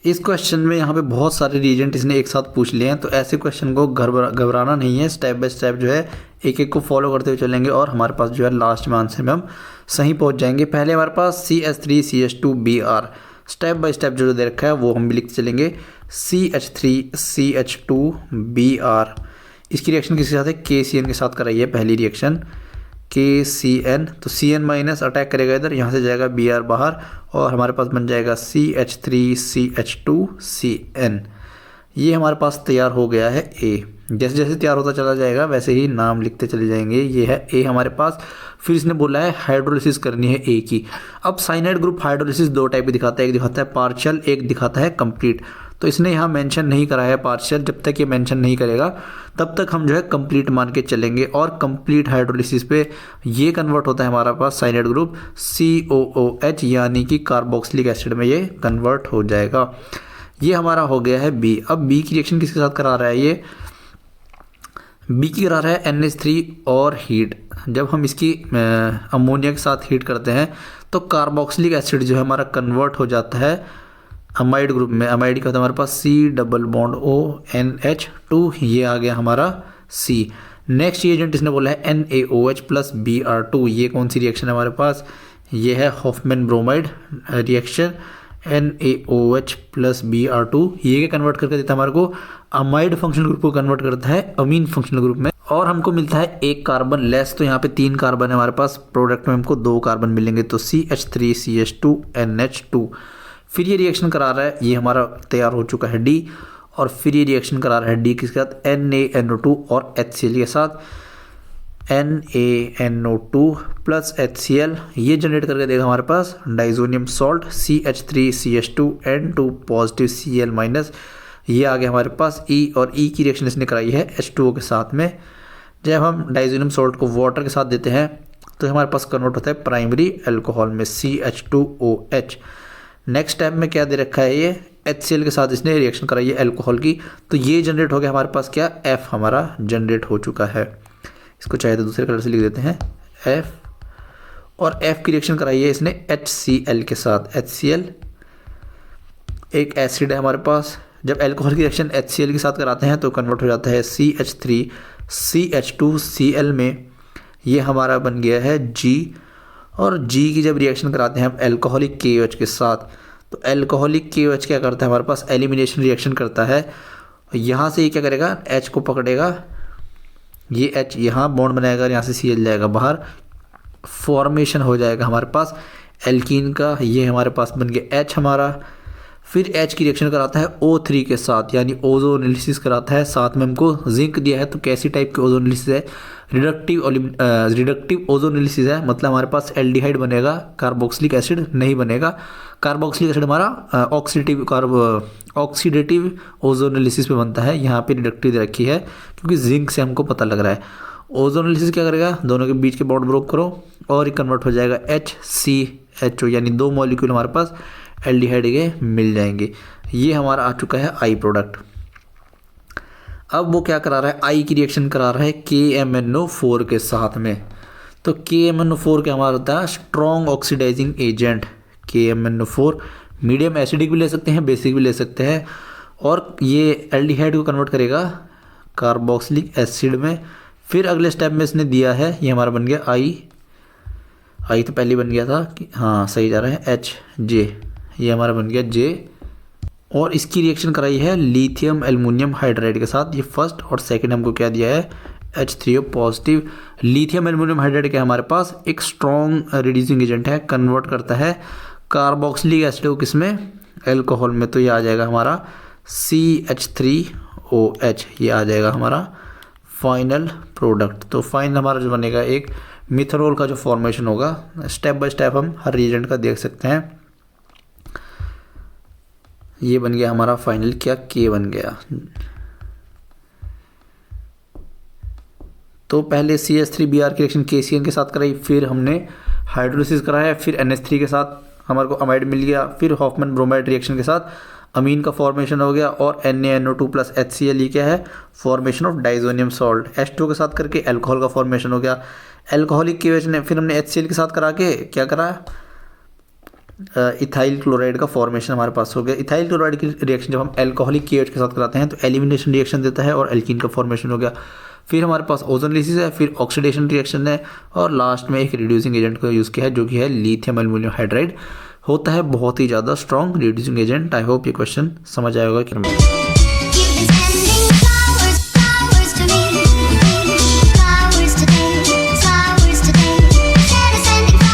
इस क्वेश्चन में यहाँ पे बहुत सारे रिएजेंट इसने एक साथ पूछ लिए हैं, तो ऐसे क्वेश्चन को घबराना नहीं है। स्टेप बाय स्टेप जो है एक एक को फॉलो करते हुए चलेंगे और हमारे पास जो है लास्ट में आंसर में हम सही पहुँच जाएंगे। पहले हमारे पास CH3CH2Br, स्टेप बाय स्टेप जो दे रखा है वो हम भी लिखते चलेंगे। CH3CH2Br, इसकी रिएक्शन किसके साथ है? KCN के साथ कराइए पहली रिएक्शन, KCN। तो CN माइनस अटैक करेगा इधर, यहाँ से जाएगा Br बाहर और हमारे पास बन जाएगा CH3CH2CN। ये हमारे पास तैयार हो गया है A। जैसे जैसे तैयार होता चला जाएगा वैसे ही नाम लिखते चले जाएंगे। ये है A हमारे पास। फिर इसने बोला है हाइड्रोलिसिस करनी है A की। अब साइनाइड ग्रुप हाइड्रोलिसिस दो टाइप की दिखाता है, एक दिखाता है पार्शियल, एक दिखाता है कंप्लीट। तो इसने यहाँ मेंशन नहीं करा है पार्शियल, जब तक ये मेंशन नहीं करेगा तब तक हम जो है कंप्लीट मान के चलेंगे। और कंप्लीट हाइड्रोलिसिस पे ये कन्वर्ट होता है हमारा पास साइनाइड ग्रुप COOH, यानी कि कार्बोक्सिलिक एसिड में ये कन्वर्ट हो जाएगा। ये हमारा हो गया है B। अब B की रिएक्शन किसके साथ करा रहा है? ये B की करा रहा है NH3 और हीट। जब हम इसकी अमोनिया के साथ हीट करते हैं तो कार्बोक्सिलिक एसिड जो है हमारा कन्वर्ट हो जाता है अमाइड ग्रुप में। अमाइड का होता है हमारे पास COONH2, ये आ गया हमारा C। नेक्स्ट रिएजेंट इसने बोला है NaOH प्लस Br2। ये कौन सी रिएक्शन है हमारे पास? ये है Hoffmann bromide reaction. NaOH plus Br2 ये क्या कन्वर्ट करके देता है हमारे को? अमाइड फंक्शनल ग्रुप को कन्वर्ट करता है अमीन फंक्शनल ग्रुप में, और हमको मिलता है एक कार्बन लेस। तो यहाँ पे 3 कार्बन है हमारे पास, प्रोडक्ट में हमको 2 कार्बन मिलेंगे, तो CH3CH2NH2। फिर ये रिएक्शन करा रहा है, ये हमारा तैयार हो चुका है D। और फिर ये रिएक्शन करा रहा है D किसके साथ? NaNO2 और HCl के साथ। NaNO2 प्लस HCl ये जनरेट करके देगा हमारे पास diazonium salt CH3CH2N2 positive Cl minus. ये आ गया हमारे पास E, और E की रिएक्शन इसने कराई है H2O के साथ में। जब हम डाइजोनियम सॉल्ट को वाटर के साथ देते हैं तो हमारे पास कन्वर्ट होता है प्राइमरी अल्कोहल में CH2OH। नेक्स्ट स्टेप में क्या दे रखा है? ये HCl के साथ इसने रिएक्शन कराई है अल्कोहल की, तो ये जनरेट हो गया हमारे पास क्या? F हमारा जनरेट हो चुका है। इसको चाहे तो दूसरे कलर से लिख देते हैं F। और F की रिएक्शन कराई है इसने HCl के साथ। HCl एक एसिड है हमारे पास। जब अल्कोहल की रिएक्शन HCl के साथ कराते हैं तो कन्वर्ट हो जाता है CH3CH2Cl में। ये हमारा बन गया है G। और G की जब रिएक्शन कराते हैं अल्कोहलिक KOH के साथ, तो अल्कोहलिक KOH क्या करता है हमारे पास? एलिमिनेशन रिएक्शन करता है। यहाँ से ये क्या करेगा? H को पकड़ेगा, ये H यहाँ बॉन्ड बनाएगा और यहाँ से Cl जाएगा बाहर, फॉर्मेशन हो जाएगा हमारे पास एल्कीन का। ये हमारे पास बन गया H हमारा। फिर H की रिएक्शन कराता है O3 के साथ, यानी ओजोनोलिसिस कराता है। साथ में हमको जिंक दिया है, तो कैसी टाइप की ओजोनोलिसिस है? रिडक्टिव ओजोनोलिसिस है, मतलब हमारे पास एल्डिहाइड बनेगा, कार्बोक्सिलिक एसिड नहीं बनेगा। कार्बोक्सिलिक एसिड हमारा ऑक्सीडेटिव ओजोनोलिसिस पे बनता है। यहाँ पे रिडक्टिव दे रखी है क्योंकि जिंक से हमको पता लग रहा है। ओजोनोलिसिस क्या करेगा? दोनों के बीच के बॉन्ड ब्रोक करो और ये कन्वर्ट हो जाएगा HCHO, यानी 2 मॉलिक्यूल हमारे पास एल्डिहाइड के मिल जाएंगे। ये हमारा आ चुका है I प्रोडक्ट। अब वो क्या करा रहा है? I की रिएक्शन करा रहा है KMnO4 के साथ में। तो KMnO4 क्या हमारा होता है? Strong oxidising agent. KMnO4 medium acidic भी ले सकते हैं, बेसिक भी ले सकते हैं, और ये एल्डिहाइड को कन्वर्ट करेगा कार्बोक्सिलिक एसिड में। फिर अगले स्टेप में इसने दिया है, ये हमारा बन गया I तो पहले बन गया था कि हाँ सही जा रहा है HJ, ये हमारा बन गया J। और इसकी रिएक्शन कराई है लिथियम एल्युमिनियम हाइड्राइड के साथ। ये फर्स्ट और सेकंड हमको क्या दिया है? H3O positive. Lithium aluminium hydride क्या है हमारे पास? एक स्ट्रॉन्ग रिड्यूसिंग एजेंट है, कन्वर्ट करता है कार्बोक्सिलिक एसिड को किसमें? अल्कोहल में। तो ये आ जाएगा हमारा CH3OH, ये आ जाएगा हमारा फाइनल प्रोडक्ट। तो फाइनल हमारा जो बनेगा एक मिथनॉल का जो फॉर्मेशन होगा। स्टेप बाय स्टेप हम हर रिएजेंट का देख सकते हैं। ये बन गया हमारा फाइनल क्या? K बन गया। तो पहले CH3Br की रिएक्शन KCN के साथ कराई, फिर हमने हाइड्रोलिसिस कराया, फिर NH3 के साथ हमारे को अमाइड मिल गया, फिर हॉफमैन ब्रोमाइड रिएक्शन के साथ अमीन का फॉर्मेशन हो गया, और NaNO2 प्लस HCl ये क्या है? Formation of diazonium salt. H2O के साथ करके अल्कोहल का फॉर्मेशन हो गया। अल्कोहलिक KOH ने फिर हमने HCl के साथ करा के क्या करा? इथाइल क्लोराइड का फॉर्मेशन हमारे पास हो गया। इथाइल क्लोराइड की रिएक्शन जब हम अल्कोहलिक KH के साथ कराते हैं तो एलिमिनेशन रिएक्शन देता है और एल्कीन का फॉर्मेशन हो गया। फिर हमारे पास ओजोनोलिसिस है, फिर ऑक्सीडेशन रिएक्शन है और लास्ट में एक रिड्यूसिंग एजेंट का यूज़ किया है जो कि है लिथियम एल्यूमिनियम हाइड्राइड। होता है बहुत ही ज़्यादा strong reducing agent. I hope ये क्वेश्चन समझ आएगा कि